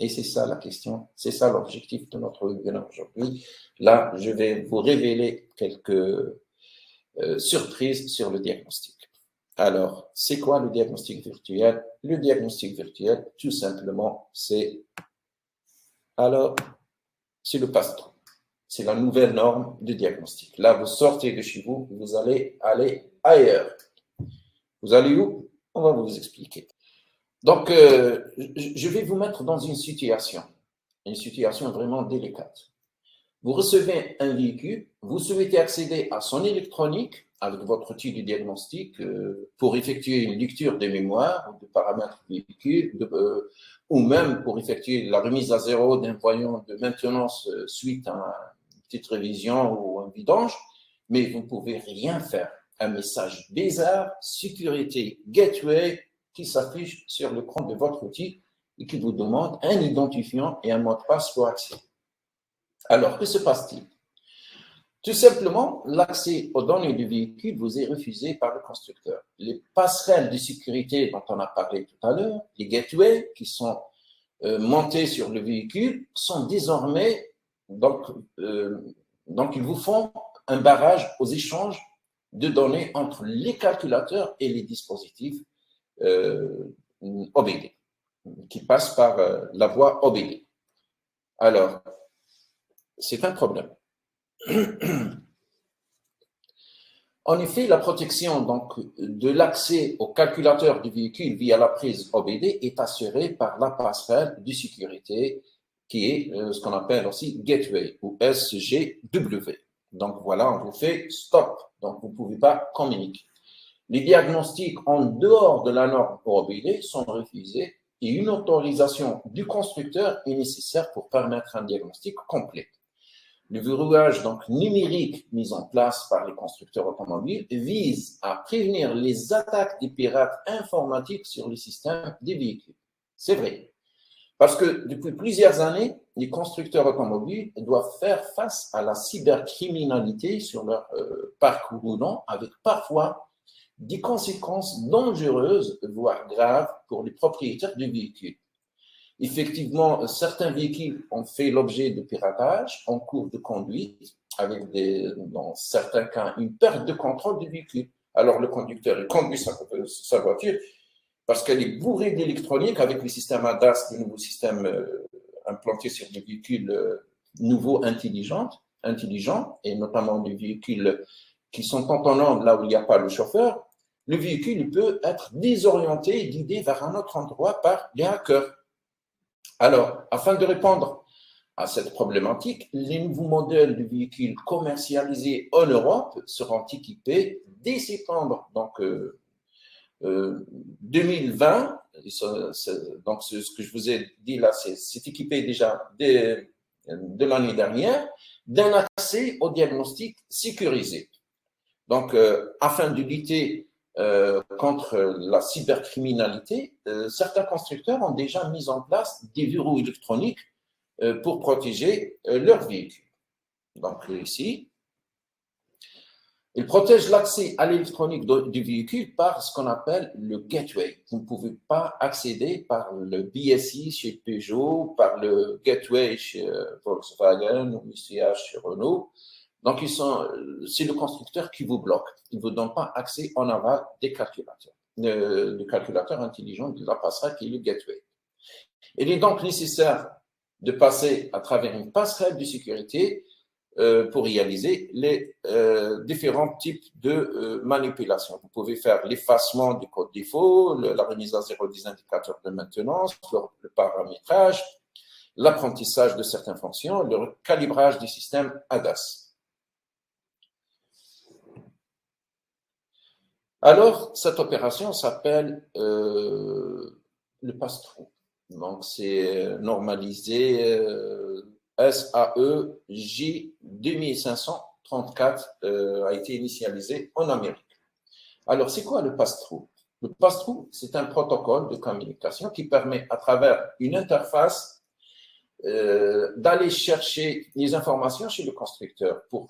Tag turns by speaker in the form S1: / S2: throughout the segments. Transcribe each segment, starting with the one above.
S1: Et c'est ça la question, c'est ça l'objectif de notre webinaire aujourd'hui. Là, je vais vous révéler quelques surprises sur le diagnostic. Alors, c'est quoi le diagnostic virtuel? Le diagnostic virtuel, tout simplement, c'est le pass-through. C'est la nouvelle norme de diagnostic. Là, vous sortez de chez vous, vous allez aller ailleurs. Vous allez où? On va vous expliquer. Donc, je vais vous mettre dans une situation vraiment délicate. Vous recevez un véhicule, vous souhaitez accéder à son électronique avec votre outil de diagnostic pour effectuer une lecture des mémoires, de paramètres du véhicule, ou même pour effectuer la remise à zéro d'un voyant de maintenance suite à une petite révision ou un vidange, mais vous ne pouvez rien faire. Un message bizarre, sécurité gateway, qui s'affiche sur l'écran de votre outil et qui vous demande un identifiant et un mot de passe pour accéder. Alors, que se passe-t-il? Tout simplement, l'accès aux données du véhicule vous est refusé par le constructeur. Les passerelles de sécurité dont on a parlé tout à l'heure, les gateways qui sont montés sur le véhicule, sont désormais, donc ils vous font un barrage aux échanges de données entre les calculateurs et les dispositifs OBD, qui passent par la voie OBD. Alors, c'est un problème. En effet, la protection donc, de l'accès au calculateur du véhicule via la prise OBD est assurée par la passerelle de sécurité qui est ce qu'on appelle aussi Gateway ou SGW. Donc voilà, on vous fait stop. Donc vous ne pouvez pas communiquer. Les diagnostics en dehors de la norme OBD sont refusés et une autorisation du constructeur est nécessaire pour permettre un diagnostic complet. Le verrouillage donc, numérique mis en place par les constructeurs automobiles vise à prévenir les attaques des pirates informatiques sur les systèmes des véhicules. C'est vrai. Parce que depuis plusieurs années, les constructeurs automobiles doivent faire face à la cybercriminalité sur leur parcours roulant, avec parfois des conséquences dangereuses, voire graves, pour les propriétaires du véhicule. Effectivement, certains véhicules ont fait l'objet de piratage en cours de conduite, avec dans certains cas une perte de contrôle du véhicule. Alors le conducteur il conduit sa voiture parce qu'elle est bourrée d'électronique avec le système ADAS, le nouveau système implanté sur des véhicules nouveaux intelligents, et notamment des véhicules qui sont autonomes là où il n'y a pas le chauffeur. Le véhicule peut être désorienté et guidé vers un autre endroit par les hackers. Alors, afin de répondre à cette problématique, les nouveaux modèles de véhicules commercialisés en Europe seront équipés dès septembre 2020. Donc, ce que je vous ai dit là, c'est équipé déjà de l'année dernière d'un accès au diagnostic sécurisé. Donc, afin de lutter contre la cybercriminalité, certains constructeurs ont déjà mis en place des verrous électroniques pour protéger leurs véhicules. Donc ici, ils protègent l'accès à l'électronique du véhicule par ce qu'on appelle le gateway. Vous ne pouvez pas accéder par le BSI chez Peugeot, par le gateway chez Volkswagen ou UCH chez Renault. Donc, c'est le constructeur qui vous bloque. Il ne vous donne pas accès en aval des calculateurs, du calculateur intelligent de la passerelle qui est le gateway. Il est donc nécessaire de passer à travers une passerelle de sécurité pour réaliser les différents types de manipulations. Vous pouvez faire l'effacement du code défaut, la remise à zéro des indicateurs de maintenance, le paramétrage, l'apprentissage de certaines fonctions, le calibrage du système ADAS. Alors, cette opération s'appelle le pass-through. Donc, c'est normalisé SAE-J 2534 a été initialisé en Amérique. Alors, c'est quoi le pass-through? Le pass-through, c'est un protocole de communication qui permet, à travers une interface, d'aller chercher les informations chez le constructeur pour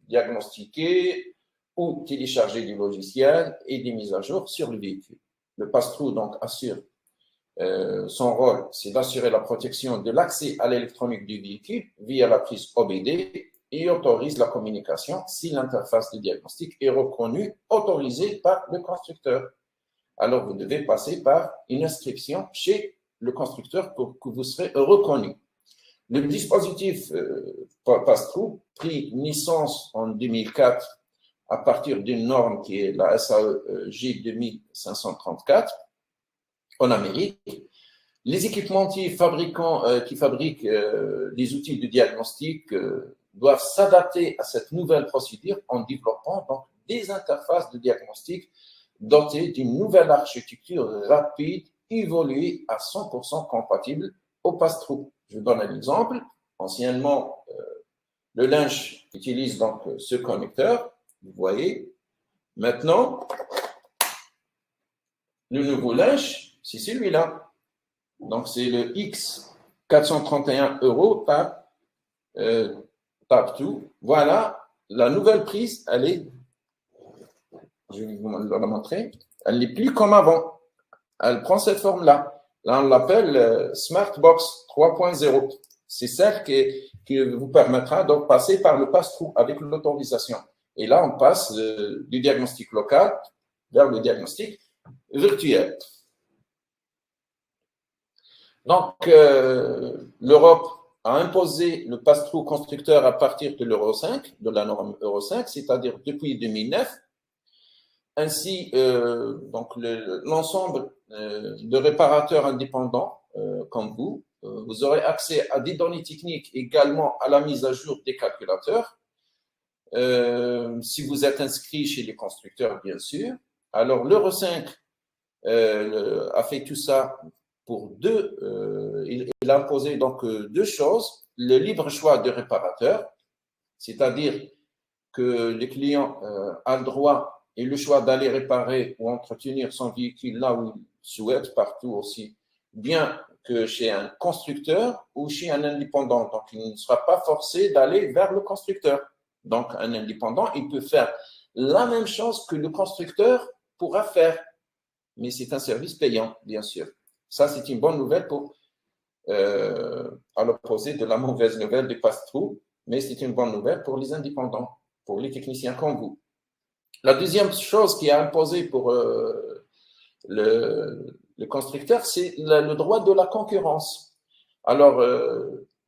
S1: diagnostiquer ou télécharger du logiciel et des mises à jour sur le véhicule. Le pass-through donc assure son rôle, c'est d'assurer la protection de l'accès à l'électronique du véhicule via la prise OBD et autorise la communication si l'interface de diagnostic est reconnue, autorisée par le constructeur. Alors, vous devez passer par une inscription chez le constructeur pour que vous serez reconnu. Le dispositif Pass-Through prit naissance en 2004 à partir d'une norme qui est la SAE J2534 en Amérique. Les équipementiers qui fabriquent des outils de diagnostic doivent s'adapter à cette nouvelle procédure en développant donc des interfaces de diagnostic dotées d'une nouvelle architecture rapide, évoluée à 100% compatible au pass-through. Je vous donne un exemple. Anciennement, le linge utilise donc ce connecteur, vous voyez. Maintenant, le nouveau linge, c'est celui-là. Donc, c'est le X431 € Tab 2. Voilà, la nouvelle prise, elle est, je vais vous la montrer, elle n'est plus comme avant. Elle prend cette forme-là. Là, on l'appelle Smartbox 3.0. C'est celle qui vous permettra de passer par le pass-through avec l'autorisation. Et là, on passe du diagnostic local vers le diagnostic virtuel. Donc, l'Europe a imposé le pass-through constructeur à partir de l'Euro 5, de la norme Euro 5, c'est-à-dire depuis 2009. Ainsi, donc l'ensemble de réparateurs indépendants comme vous, vous aurez accès à des données techniques, également à la mise à jour des calculateurs. Si vous êtes inscrit chez les constructeurs, bien sûr. Alors, l'Euro 5 a fait tout ça pour il a imposé donc deux choses. Le libre choix des réparateurs, c'est-à-dire que le client a le droit et le choix d'aller réparer ou entretenir son véhicule là où il souhaite, partout aussi, bien que chez un constructeur ou chez un indépendant. Donc, il ne sera pas forcé d'aller vers le constructeur. Donc, un indépendant, il peut faire la même chose que le constructeur pourra faire, mais c'est un service payant, bien sûr. Ça, c'est une bonne nouvelle à l'opposé de la mauvaise nouvelle du pass-through, mais c'est une bonne nouvelle pour les indépendants, pour les techniciens comme vous. La deuxième chose qui est imposée pour le constructeur, c'est le droit de la concurrence. Alors,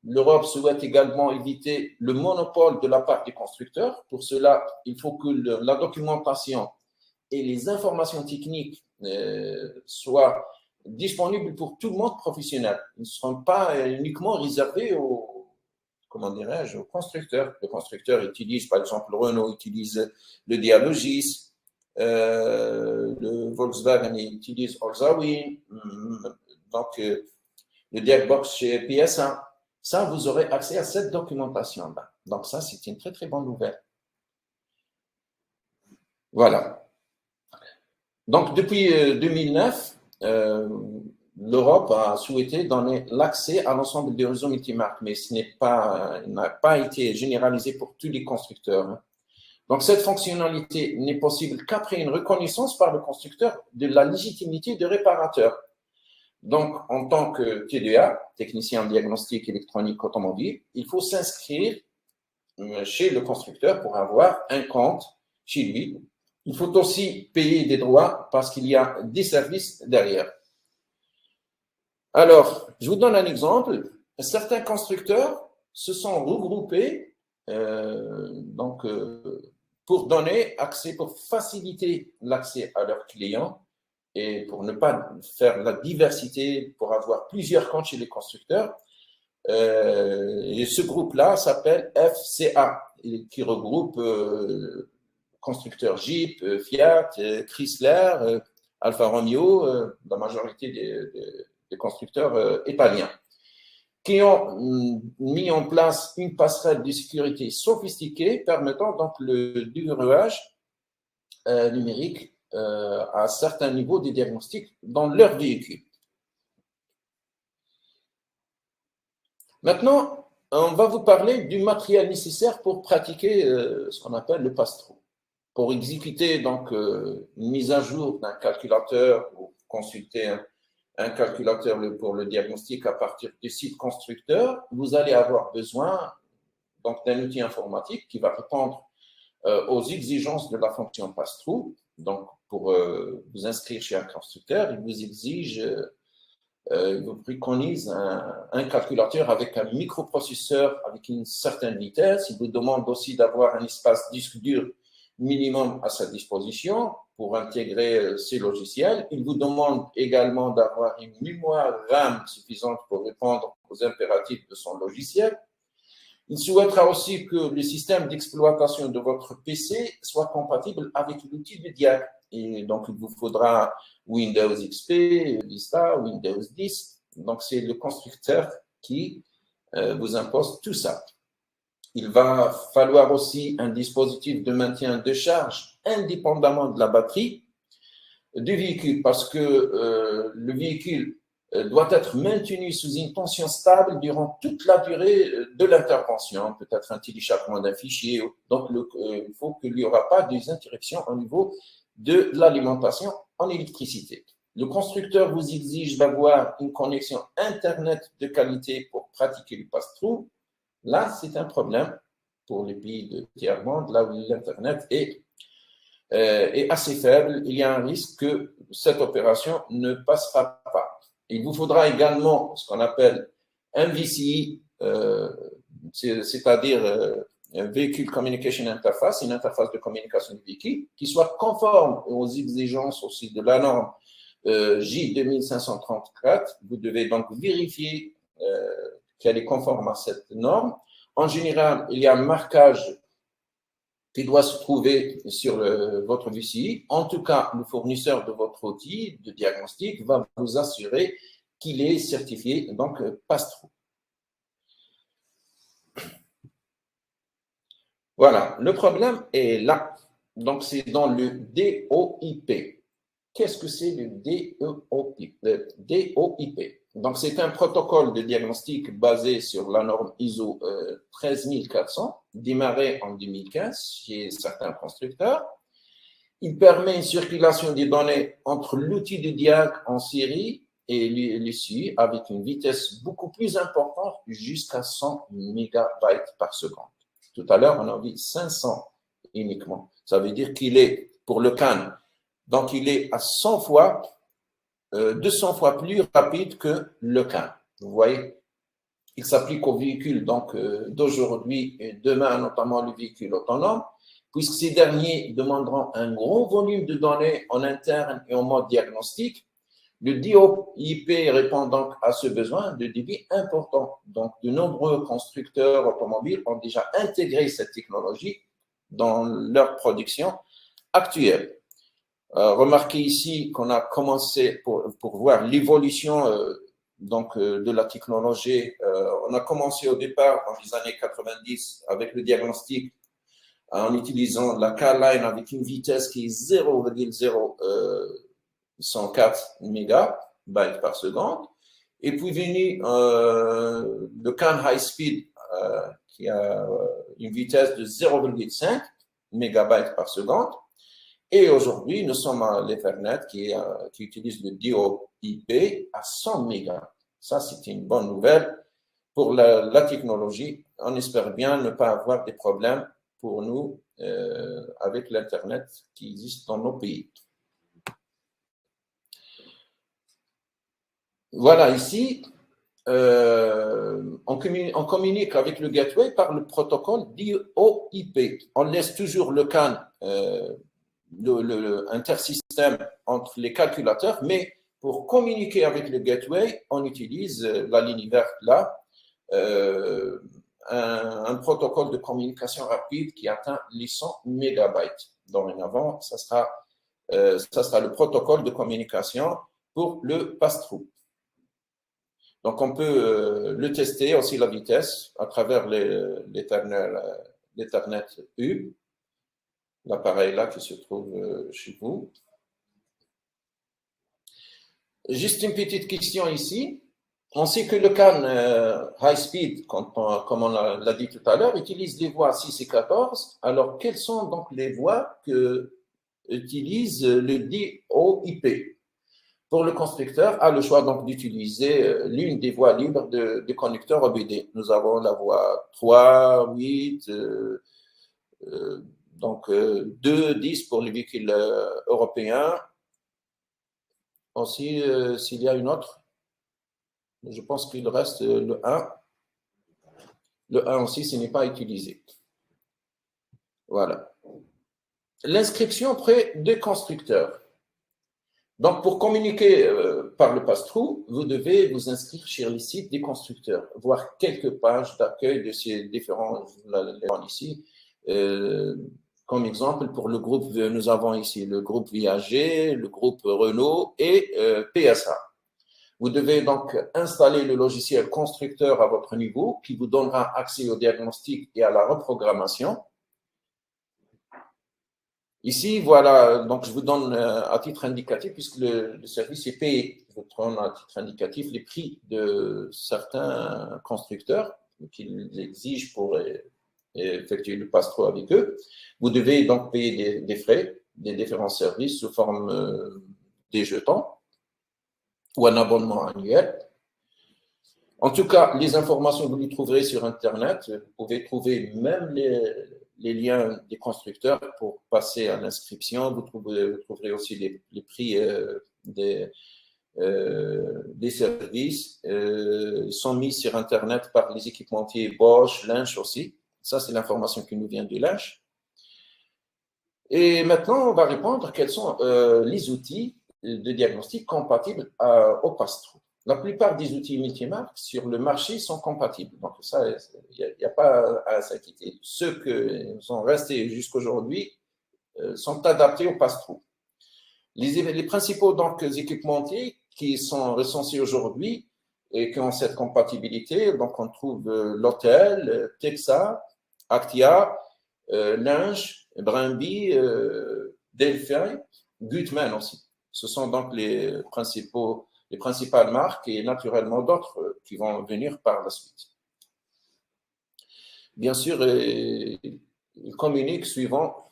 S1: l'Europe souhaite également éviter le monopole de la part des constructeurs. Pour cela, il faut que la documentation et les informations techniques soient disponibles pour tout le monde professionnel. Ils ne seront pas uniquement réservés comment dirais-je, aux constructeurs. Le constructeur utilise, par exemple, Renault utilise le Dialogis, le Volkswagen utilise Holzhauer, donc le Diagbox chez PSA. Ça, vous aurez accès à cette documentation-là. Donc ça, c'est une très, très bonne nouvelle. Voilà. Donc, depuis 2009, l'Europe a souhaité donner l'accès à l'ensemble des réseaux multimarques, mais ce n'a pas été généralisé pour tous les constructeurs. Donc, cette fonctionnalité n'est possible qu'après une reconnaissance par le constructeur de la légitimité de réparateur. Donc, en tant que TDA, technicien en diagnostic électronique automobile, il faut s'inscrire chez le constructeur pour avoir un compte chez lui. Il faut aussi payer des droits parce qu'il y a des services derrière. Alors, je vous donne un exemple. Certains constructeurs se sont regroupés pour donner accès, pour faciliter l'accès à leurs clients et pour ne pas faire la diversité, pour avoir plusieurs comptes chez les constructeurs. Et ce groupe-là s'appelle FCA, qui regroupe constructeurs Jeep, Fiat, Chrysler, Alfa Romeo, la majorité des constructeurs italiens, qui ont mis en place une passerelle de sécurité sophistiquée permettant donc le déverrouillage numérique à certains niveaux de diagnostic dans leur véhicule. Maintenant, on va vous parler du matériel nécessaire pour pratiquer ce qu'on appelle le pass-through. Pour exécuter donc une mise à jour d'un calculateur ou consulter un calculateur pour le diagnostic à partir du site constructeur, vous allez avoir besoin donc d'un outil informatique qui va répondre aux exigences de la fonction pass-through. Donc, pour vous inscrire chez un constructeur, il vous exige, il vous préconise un calculateur avec un microprocesseur avec une certaine vitesse. Il vous demande aussi d'avoir un espace disque dur minimum à sa disposition pour intégrer ces logiciels. Il vous demande également d'avoir une mémoire RAM suffisante pour répondre aux impératifs de son logiciel. Il souhaitera aussi que le système d'exploitation de votre PC soit compatible avec l'outil de diag. Et donc, il vous faudra Windows XP, Vista, Windows 10. Donc, c'est le constructeur qui vous impose tout ça. Il va falloir aussi un dispositif de maintien de charge indépendamment de la batterie du véhicule parce que le véhicule doit être maintenu sous une tension stable durant toute la durée de l'intervention, peut-être un téléchargement d'un fichier. Donc, il faut qu'il n'y aura pas des interruptions au niveau de l'alimentation en électricité. Le constructeur vous exige d'avoir une connexion Internet de qualité pour pratiquer le pass-through. Là, c'est un problème pour les pays de tiers-monde, là où l'Internet est assez faible. Il y a un risque que cette opération ne passera pas. Il vous faudra également ce qu'on appelle un VCI, c'est-à-dire un Vehicle Communication Interface, une interface de communication du véhicule, qui soit conforme aux exigences aussi de la norme J2534. Vous devez donc vérifier qu'elle est conforme à cette norme. En général, il y a un marquage qui doit se trouver sur votre VCI. En tout cas, le fournisseur de votre outil de diagnostic va vous assurer qu'il est certifié, donc pass-through. Voilà, le problème est là. Donc, c'est dans le DOIP. Qu'est-ce que c'est le DOIP? Donc, c'est un protocole de diagnostic basé sur la norme ISO 13400, démarré en 2015 chez certains constructeurs. Il permet une circulation des données entre l'outil de diag en série et l'issue avec une vitesse beaucoup plus importante, jusqu'à 100 mégabytes par seconde. Tout à l'heure, on a vu 500 uniquement. Ça veut dire qu'il est, pour le CAN, donc il est à 100 fois 200 fois plus rapide que le CAN. Vous voyez, il s'applique aux véhicules donc d'aujourd'hui et demain, notamment les véhicules autonomes, puisque ces derniers demanderont un gros volume de données en interne et en mode diagnostic. Le DOIP répond donc à ce besoin de débit important. Donc, de nombreux constructeurs automobiles ont déjà intégré cette technologie dans leur production actuelle. Remarquez ici qu'on a commencé, pour voir l'évolution de la technologie, on a commencé au départ dans les années 90 avec le diagnostic en utilisant la Carline avec une vitesse qui est 0,0104 mégabytes par seconde. Et puis venu le CAN High Speed qui a une vitesse de 0,5 mégabytes par seconde. Et aujourd'hui, nous sommes à l'Ethernet qui utilise le DOIP à 100 mégas. Ça, c'est une bonne nouvelle pour la technologie. On espère bien ne pas avoir des problèmes pour nous avec l'Internet qui existe dans nos pays. Voilà, ici, on communique avec le gateway par le protocole DOIP. On laisse toujours le CAN intersystème entre les calculateurs, mais pour communiquer avec le gateway, on utilise la ligne verte là, un protocole de communication rapide qui atteint les 100 mégabytes. Dorénavant, ça sera le protocole de communication pour le pass-through. Donc, on peut le tester aussi la vitesse à travers l'Ethernet U. L'appareil là qui se trouve chez vous. Juste une petite question ici. On sait que le CAN High Speed, comme on l'a dit tout à l'heure, utilise les voies 6 et 14. Alors, quelles sont donc les voies que utilise le DOIP? Pour le constructeur, a le choix donc d'utiliser l'une des voies libres de conducteurs OBD. Nous avons la voie 3, 8, donc 2, 10 pour les véhicules européens. Aussi, s'il y a une autre, je pense qu'il reste le 1. Le 1 aussi, ce n'est pas utilisé. Voilà. L'inscription auprès des constructeurs. Donc, pour communiquer par le pass-through, vous devez vous inscrire sur les sites des constructeurs, voir quelques pages d'accueil de ces différents, ici. Comme exemple, pour le groupe, nous avons ici le groupe Viager, le groupe Renault et PSA. Vous devez donc installer le logiciel constructeur à votre niveau qui vous donnera accès au diagnostic et à la reprogrammation. Ici, voilà, donc je vous donne à titre indicatif, puisque le service est payé, je vous donne à titre indicatif les prix de certains constructeurs qu'ils exigent pour effectuer le pass-through avec eux. Vous devez donc payer des frais des différents services sous forme des jetons ou un abonnement annuel. En tout cas, les informations, vous les trouverez sur Internet. Vous pouvez trouver même les liens des constructeurs pour passer à l'inscription. Vous trouverez aussi les prix des services. Ils sont mis sur Internet par les équipementiers Bosch, Lynch aussi. Ça, c'est l'information qui nous vient de Lynch. Et maintenant, on va répondre quels sont les outils de diagnostic compatibles au pass-through. La plupart des outils multimarques sur le marché sont compatibles. Donc, ça, il n'y a pas à s'inquiéter. Ceux qui sont restés jusqu'aujourd'hui sont adaptés au pass-through. Les principaux donc, équipementiers qui sont recensés aujourd'hui et qui ont cette compatibilité, donc on trouve L'Otel, Texa, Actia, Lynch, Brumby, Delphi, Gutmann aussi. Ce sont donc les principales marques et naturellement d'autres qui vont venir par la suite. Bien sûr, ils communiquent suivant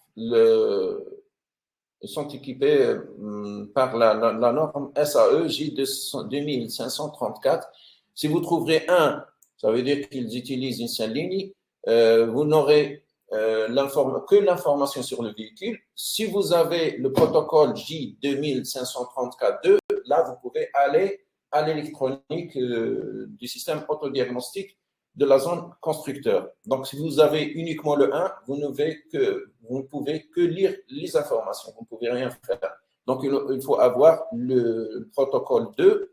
S1: ils sont équipés par la norme SAE J2534. Si vous trouverez un, ça veut dire qu'ils utilisent une seule ligne, vous n'aurez que l'information sur le véhicule. Si vous avez le protocole J2534-2, là, vous pouvez aller à l'électronique du système autodiagnostique de la zone constructeur. Donc, si vous avez uniquement le 1, vous ne pouvez que lire les informations, vous ne pouvez rien faire. Donc, il faut avoir le protocole 2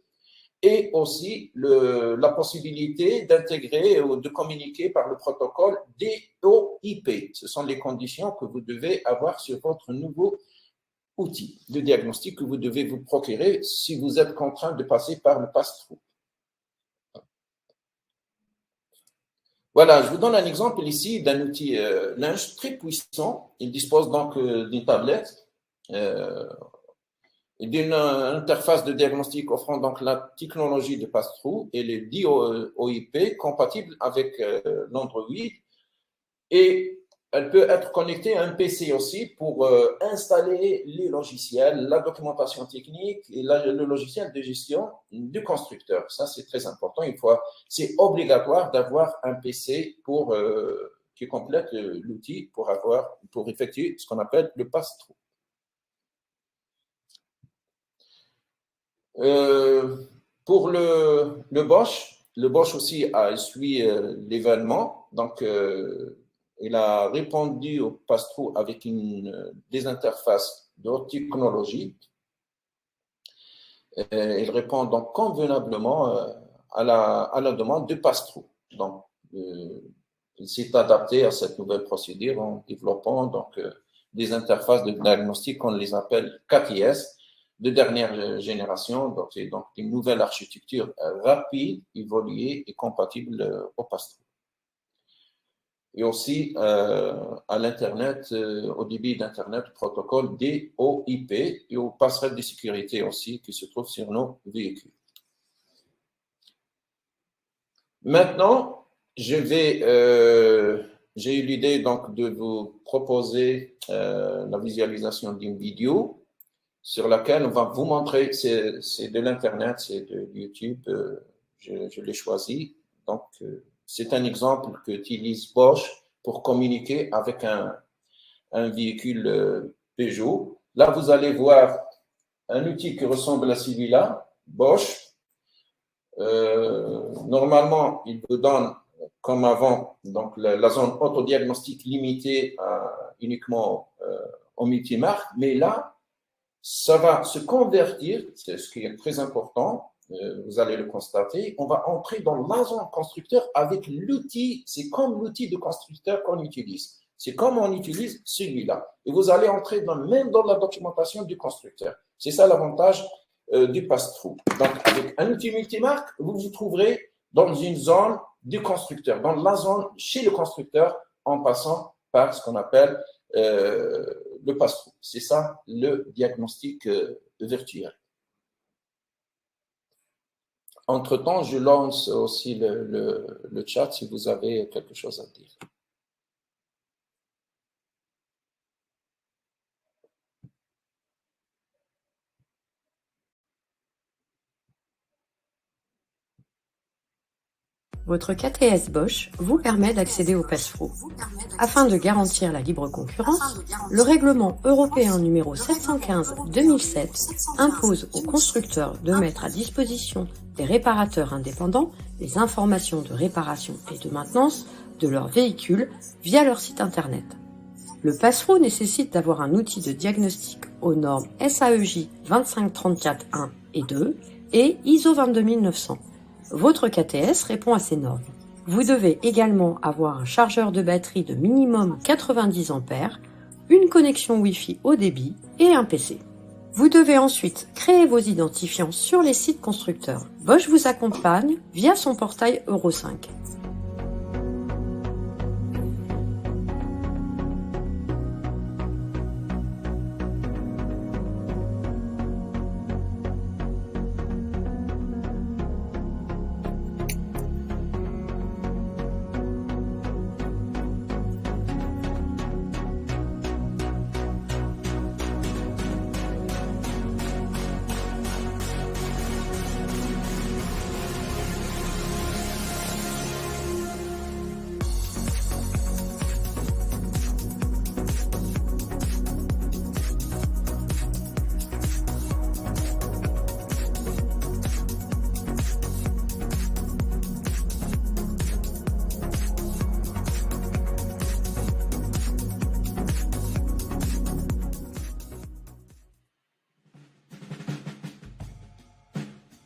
S1: et aussi la possibilité d'intégrer ou de communiquer par le protocole DOIP. Ce sont les conditions que vous devez avoir sur votre nouveau outil de diagnostic que vous devez vous procurer si vous êtes contraint de passer par le pass-through. Voilà, je vous donne un exemple ici d'un outil Lynch très puissant. Il dispose donc d'une tablette et d'une interface de diagnostic offrant donc la technologie de pass-through et les DOIP compatibles avec l'Android. Et elle peut être connectée à un PC aussi pour installer les logiciels, la documentation technique et le logiciel de gestion du constructeur. Ça, c'est très important. C'est obligatoire d'avoir un PC qui complète l'outil pour effectuer ce qu'on appelle le pass-through. Pour le Bosch aussi suit l'événement. Donc, il a répondu au pass-through avec des interfaces de haute technologie. Il répond donc convenablement à la demande de pass-through. Donc, il s'est adapté à cette nouvelle procédure en développant donc, des interfaces de diagnostic qu'on les appelle KTS de dernière génération. Donc, c'est donc une nouvelle architecture rapide, évoluée et compatible au pass-through. Et aussi à l'Internet, au débit d'Internet, protocole DOIP et aux passerelles de sécurité aussi qui se trouvent sur nos véhicules. Maintenant, j'ai eu l'idée donc de vous proposer la visualisation d'une vidéo sur laquelle on va vous montrer, c'est de l'Internet, c'est de YouTube, je l'ai choisi. Donc, c'est un exemple qu'utilise Bosch pour communiquer avec un véhicule Peugeot. Là, vous allez voir un outil qui ressemble à celui-là, Bosch. Normalement, il vous donne, comme avant, donc la zone autodiagnostic limitée uniquement au multimarque, mais là, ça va se convertir, c'est ce qui est très important, vous allez le constater, on va entrer dans la zone constructeur avec l'outil, c'est comme l'outil de constructeur qu'on utilise. C'est comme on utilise celui-là. Et vous allez entrer même dans la documentation du constructeur. C'est ça l'avantage du pass-through. Donc, avec un outil multimarque, vous vous trouverez dans une zone du constructeur, dans la zone chez le constructeur, en passant par ce qu'on appelle le pass-through. C'est ça le diagnostic virtuel. Entre-temps, je lance aussi le chat si vous avez quelque chose à dire.
S2: Votre KTS Bosch vous permet d'accéder au pass-through. Afin de garantir la libre concurrence, le règlement européen numéro 715/2007 impose aux constructeurs de mettre à disposition des réparateurs indépendants les informations de réparation et de maintenance de leurs véhicules via leur site internet. Le pass-through nécessite d'avoir un outil de diagnostic aux normes SAEJ 25341 et 2 et ISO 22900. Votre KTS répond à ces normes. Vous devez également avoir un chargeur de batterie de minimum 90 ampères, une connexion Wi-Fi haut débit et un PC. Vous devez ensuite créer vos identifiants sur les sites constructeurs. Bosch vous accompagne via son portail Euro 5.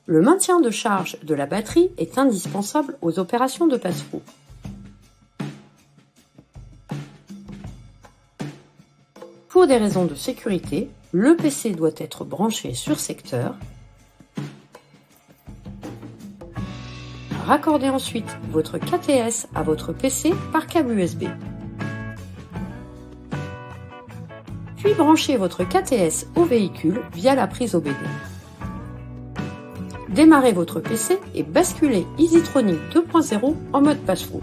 S2: Le maintien de charge de la batterie est indispensable aux opérations de pass-through. Pour des raisons de sécurité, le PC doit être branché sur secteur. Raccordez ensuite votre KTS à votre PC par câble USB. Puis branchez votre KTS au véhicule via la prise OBD. Démarrez votre PC et basculez EasyTronic 2.0 en mode pass-through.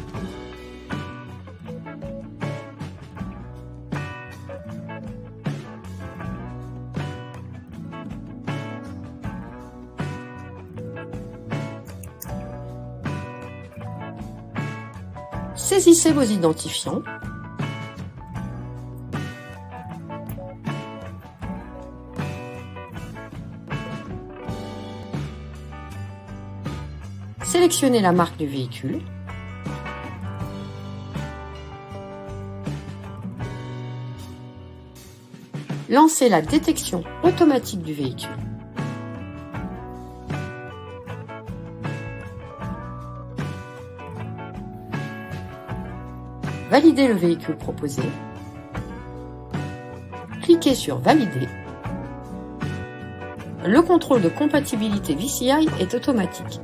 S2: Saisissez vos identifiants. Sélectionnez la marque du véhicule. Lancez la détection automatique du véhicule. Validez le véhicule proposé. Cliquez sur Valider. Le contrôle de compatibilité VCI est automatique.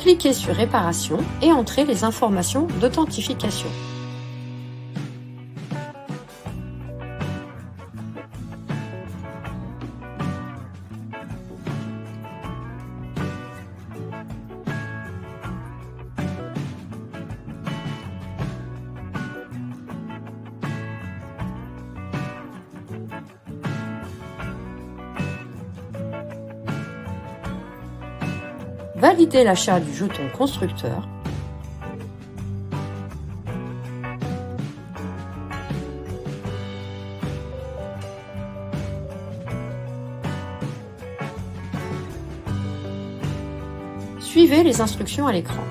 S2: Cliquez sur Réparation et entrez les informations d'authentification. Validez l'achat du jeton constructeur. Suivez les instructions à l'écran.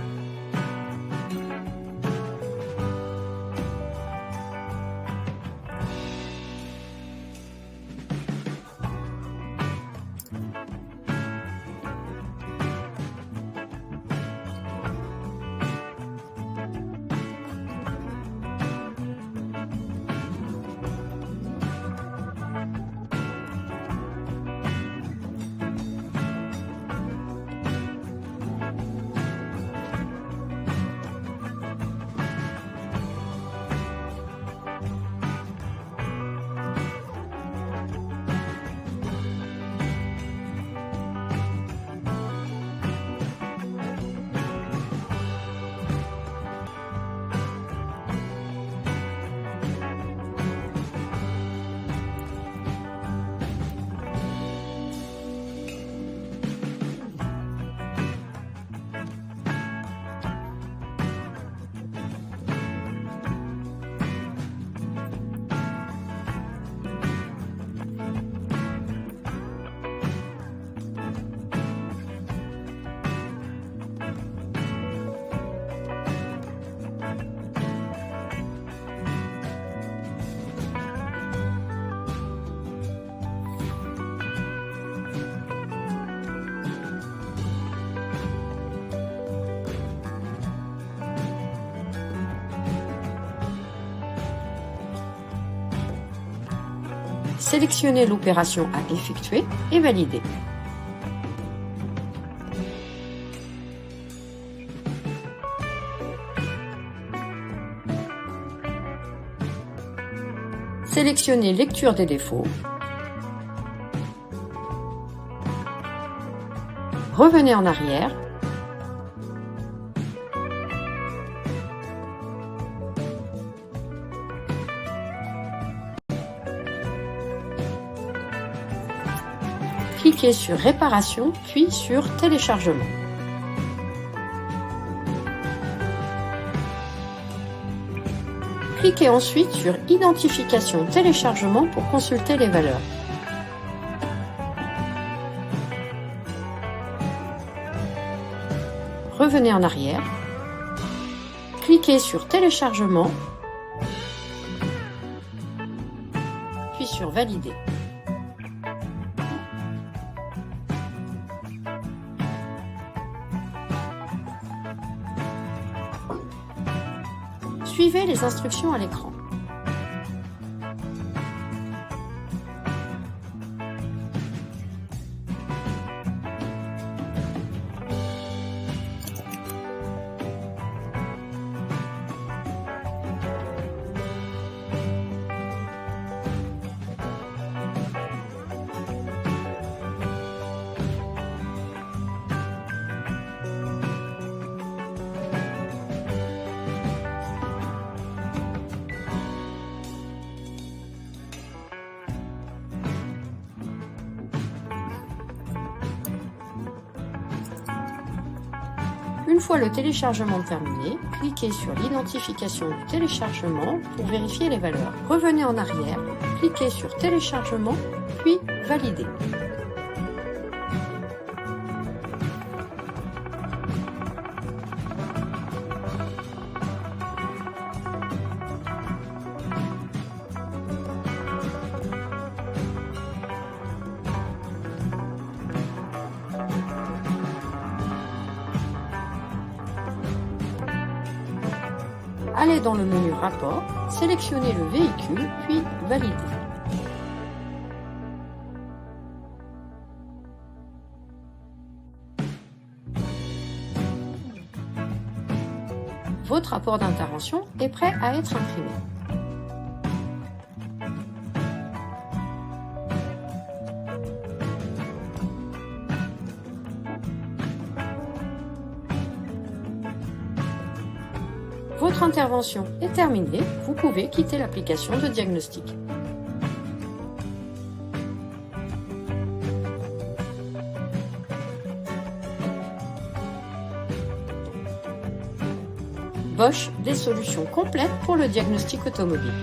S2: Sélectionnez l'opération à effectuer et validez. Sélectionnez Lecture des défauts. Revenez en arrière. Cliquez sur Réparation, puis sur Téléchargement. Cliquez ensuite sur Identification téléchargement pour consulter les valeurs. Revenez en arrière. Cliquez sur Téléchargement, puis sur Valider. Suivez les instructions à l'écran. Une fois le téléchargement terminé, cliquez sur l'identification du téléchargement pour vérifier les valeurs. Revenez en arrière, cliquez sur Téléchargement, puis Valider. Allez dans le menu Rapport, sélectionnez le véhicule, puis Validez. votre rapport d'intervention est prêt à être imprimé. Votre intervention est terminée, vous pouvez quitter l'application de diagnostic. Bosch, des solutions complètes pour le diagnostic automobile.